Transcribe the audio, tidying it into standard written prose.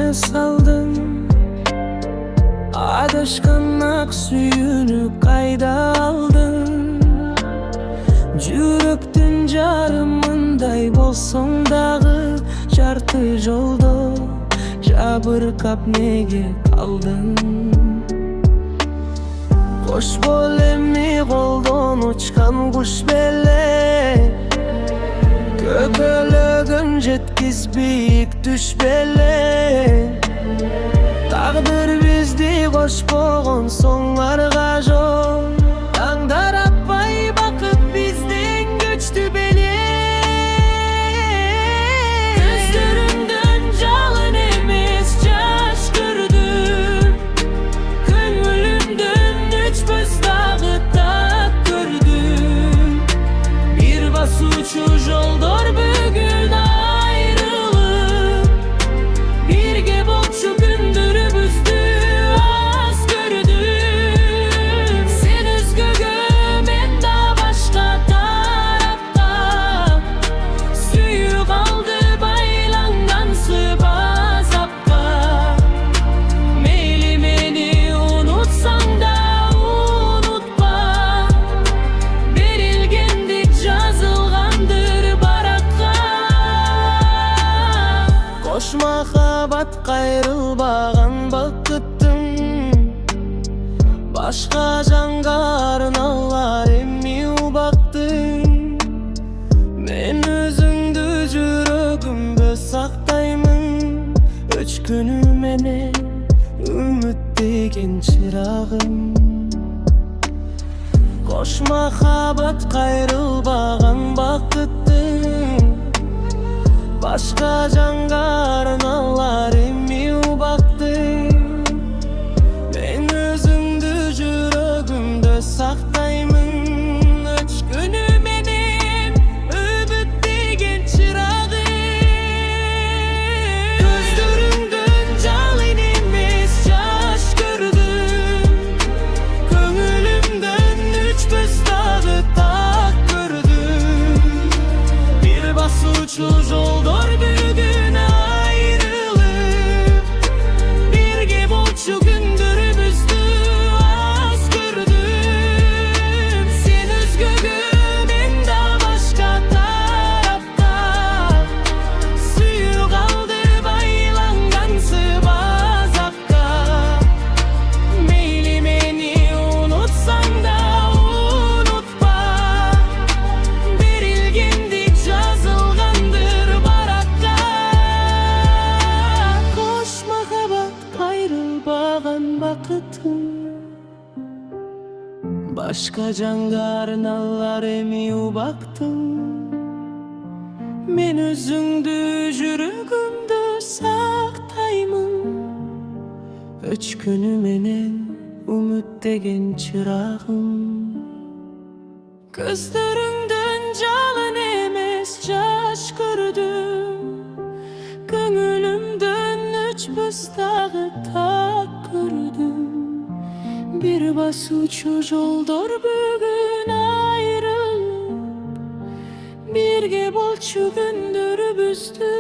yüzüme saldım. Adışkan ak suyunu kayda aldın. Жүрөктүн жарымындай болсоң дагы, жарты жолдо жабыркап неге калдың? Кош бол эми колдон учкан куш беле, көкөлөгүн жеткиз бийик түш беле. Тагдыр бизди кошпогон соңарга жол, таңдар атпай бакыт бизден көчтү беле. Көздөрүңдөн жалын эмес жаш көрдүм, көңүлүмдөн өчпөс дагы так көрдүм. Бир басуучу жолдор бүгүн айрылып, бирге болчу күндөрүбүздү аз көрдүм. Сен өзгөгө, мен да башка тарапка, сүйүү калды байлангансып азапка. Мейли мени унутсаң да унутпа, берилгендик жазылгандыр баракка. Кош махабат кайрылбаган бакыттың, башка жанга арналар эми убактың. Мен өзүңдү жүрөгүмдө сактаймын, өчкөнү менен үмүт деген чырагым. Кош махабат кайрылбаган бакыттың, башка жанга арналар эми убактың. Мен өзүңдү жүрөгүмдө сактаймын, өчкөнү менен үмүт деген чырагым. Көздөрүңдөн жалын эмес жаш көрдүм, көңүлүмдөн өчпөс дагы так көрдүм. Бир басуучу жолдор бүгүн айрылып, бирге болчу күндөрүбүздү аз көрдүм. Сен өзгөгө, мен да башка тарапка, сүйүү калды байлангансып азапка. Мейли мени унутсаң да унутпа, берилгендик жазылгандыр баракка. Кош махабат кайрылбаган бакытың, башка жанга арналар эми убактың. Мен өзүңдү жүрөгүмдө сактаймын, өчкөнү менен үмүт деген чырагым. Көздөрүңдөн жалын эмес жаш көрдүм, көңүлүмдөн өчпөс дагы так көрдүм. Бир басуучу жолдор бүгүн айрылып, бирге болчу күндөрүбүздү